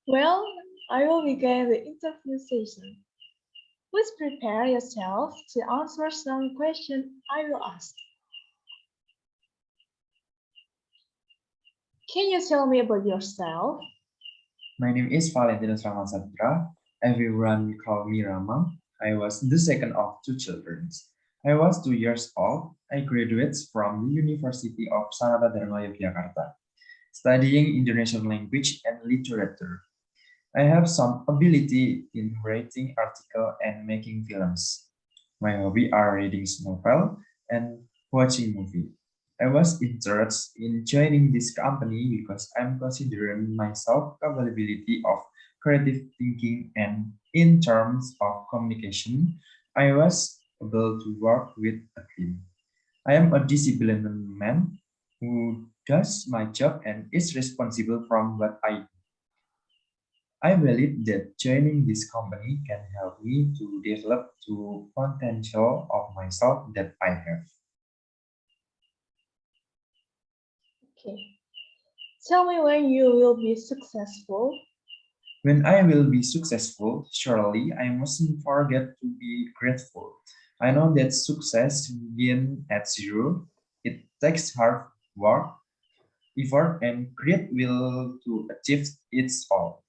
Well, I will begin the interview session. Please prepare yourself to answer some questions I will ask. Can you tell me about yourself? My name is Valentinus Saputra. Everyone call me Rama. I was the second of two children. I was 2 years old. I graduated from the University of Sanata Dharma Yogyakarta, studying Indonesian language and literature. I have some ability in writing articles and making films. My hobby are reading novel and watching movie. I was interested in joining this company because I'm considering myself capability of creative thinking and in terms of communication, I was able to work with a team. I am a disciplined man who does my job and is responsible from what I do. I believe that joining this company can help me to develop the potential of myself that I have. Okay. Tell me when you will be successful. When I will be successful, surely I mustn't forget to be grateful. I know that success begins at zero. It takes hard work, effort, and great will to achieve its all.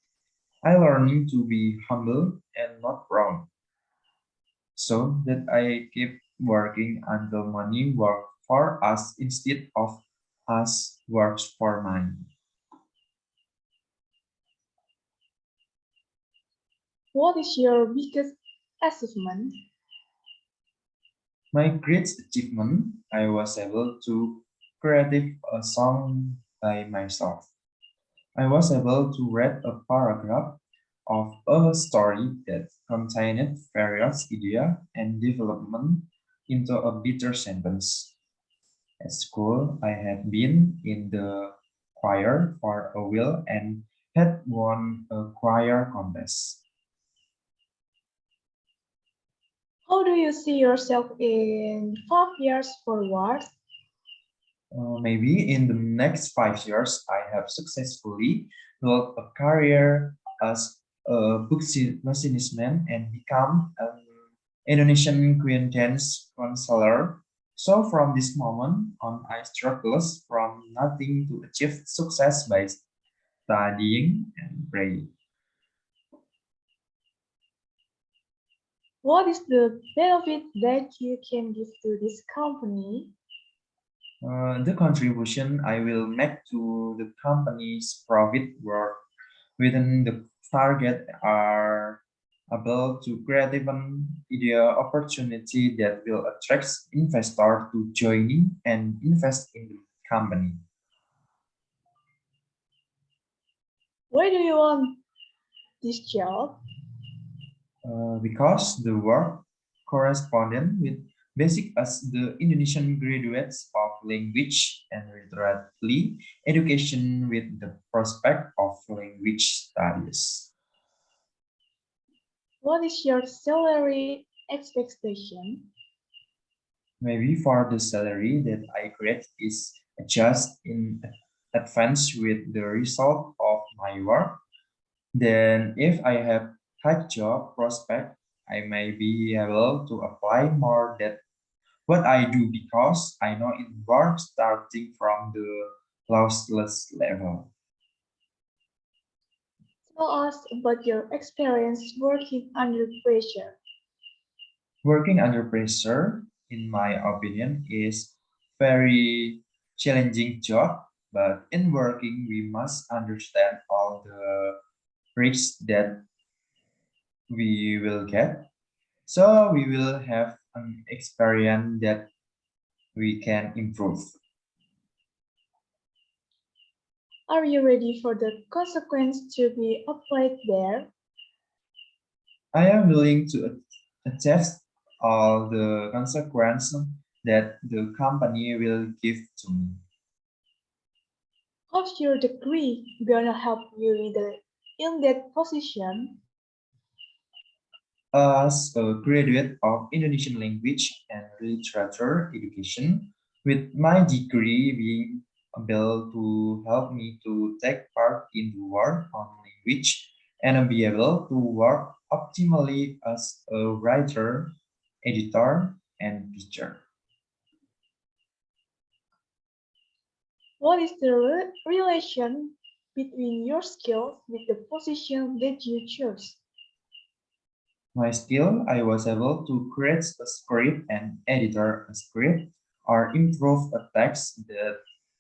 I learning to be humble and not proud, so that I keep working until money works for us instead of us works for money. What is your biggest achievement? My greatest achievement, I was able to create a song by myself. I was able to write a paragraph of a story that contained various ideas and development into a better sentence. At school, I had been in the choir for a while and had won a choir contest. How do you see yourself in 5 years forward? Maybe in the next 5 years, I have successfully built a career as a machinist and become an Indonesian Queen dance counselor. So from this moment on, I struggled from nothing to achieve success by studying and praying. What is the benefit that you can give to this company? The contribution I will make to the company's profit work within the target are able to create an ideal opportunity that will attract investors to joining and invest in the company. Why do you want this job? Because the work correspondent with basic as the Indonesian graduates of language and literary education with the prospect of language studies. What is your salary expectation? Maybe for the salary that I create is just in advance with the result of my work. Then if I have high job prospect, I may be able to apply more than what I do because I know it works starting from the lossless level. Tell us about your experience working under pressure. Working under pressure, in my opinion, is very challenging job. But in working, we must understand all the risks that we will get. So we will have an experience that we can improve. Are you ready for the consequence to be applied there? I am willing to accept all the consequences that the company will give to me. How's your degree gonna help you in that position? As a graduate of Indonesian language and literature education, with my degree being able to help me to take part in the work on language and be able to work optimally as a writer, editor, and teacher. What is the relation between your skills with the position that you chose? My skill, I was able to create a script and editor a script or improve a text that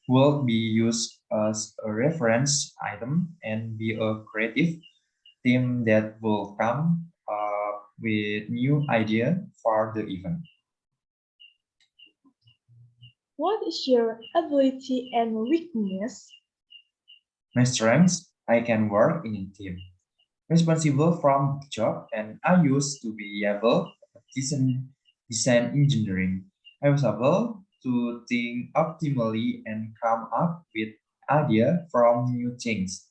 will be used as a reference item and be a creative team that will come up with new idea for the event. What is your ability and weakness? My strengths, I can work in a team, responsible from the job, and I used to be able to design engineering. I was able to think optimally and come up with idea from new things.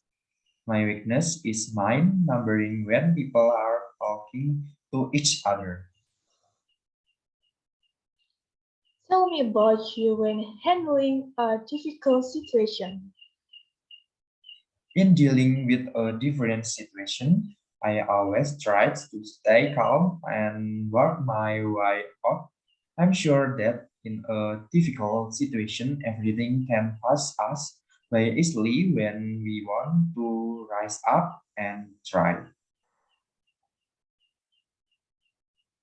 My weakness is mind numbering when people are talking to each other. Tell me about you when handling a difficult situation. In dealing with a different situation, I always try to stay calm and work my way out. I'm sure that in a difficult situation, everything can pass us by easily when we want to rise up and try.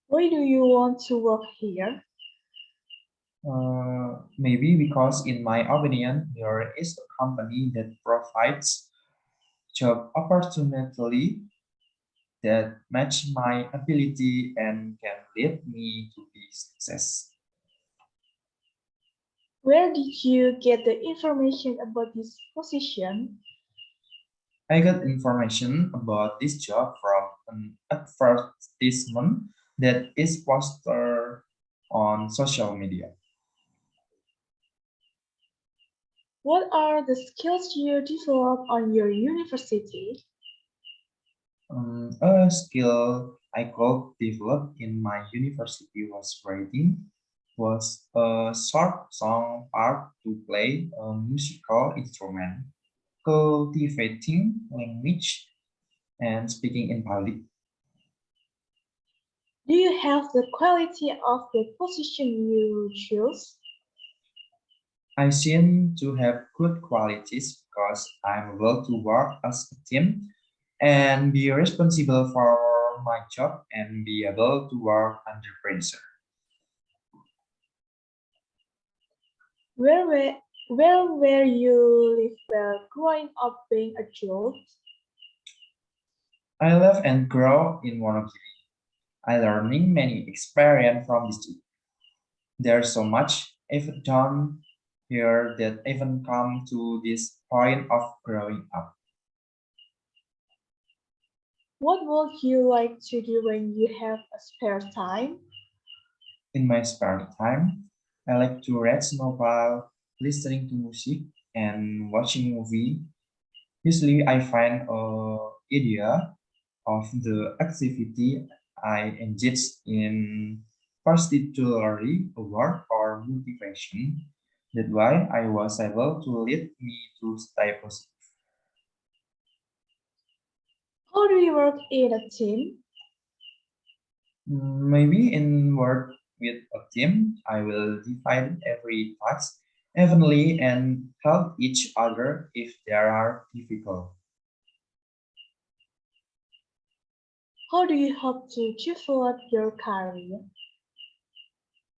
Why do you want to work here? Maybe because, in my opinion, there is a company that provides job opportunity that match my ability and can lead me to be success. Where did you get the information about this position? I got information about this job from an advertisement that is posted on social media. What are the skills you develop on your university? A skill I could develop in my university was writing, was a short song part to play a musical instrument, cultivating language, and speaking in public. Do you have the quality of the position you choose? I seem to have good qualities because I'm able to work as a team and be responsible for my job and be able to work under pressure. Where were, where were you live while growing up being a child? I live and grow in Wonogiri. I learning many experience from this trip. There's so much I've done here that even come to this point of growing up. What would you like to do when you have a spare time? In my spare time, I like to read novel, listening to music, and watching movie. Usually, I find a idea of the activity I engage in, particularly a work or motivation. That's why I was able to lead me to stay positive. How do you work in a team? Maybe in work with a team, I will divide every task evenly and help each other if there are difficult. How do you hope to develop your career?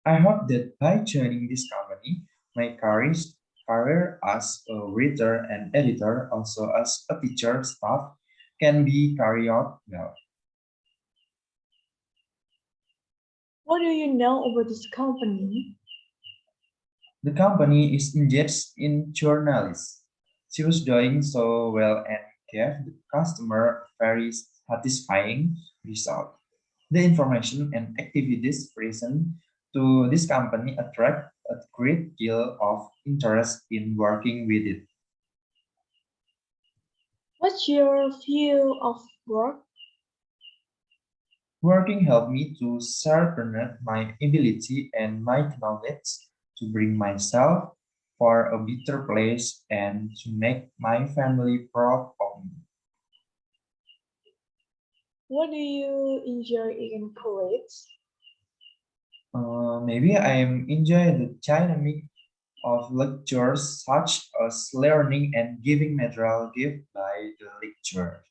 I hope that by joining this company, my career as a writer and editor, also as a teacher staff, can be carried out well. What do you know about this company? The company is engaged in journalists. She was doing so well and gave the customer a very satisfying result. The information and activities present to this company attract a great deal of interest in working with it. What's your view of work? Working helped me to sharpen my ability and my knowledge to bring myself. for a better place and to make my family proud of me. What do you enjoy in college? Maybe I am enjoying the dynamic of lectures such as learning and giving material given by the lecturer.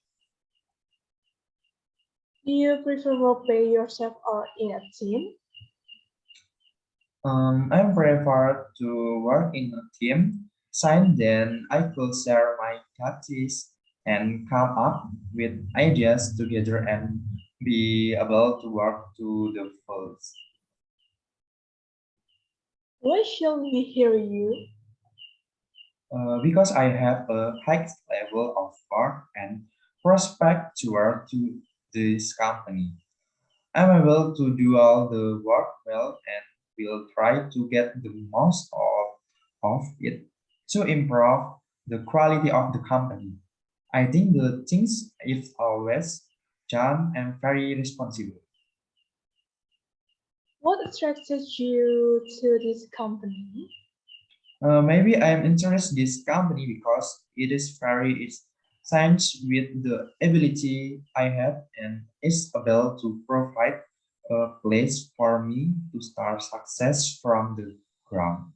Do you prefer work by yourself or in a team? I'm prepared to work in a team, since then I could share my tactics and come up with ideas together and be able to work to the fullest. Why shall we hear you? Because I have a high level of work and prospect to work to this company. I'm able to do all the work well and will try to get the most of it to improve the quality of the company. I think the things is always done and very responsible. What attracted you to this company? Maybe I'm interested in this company because it is very it's science with the ability I have and is able to provide a place for me to start success from the ground.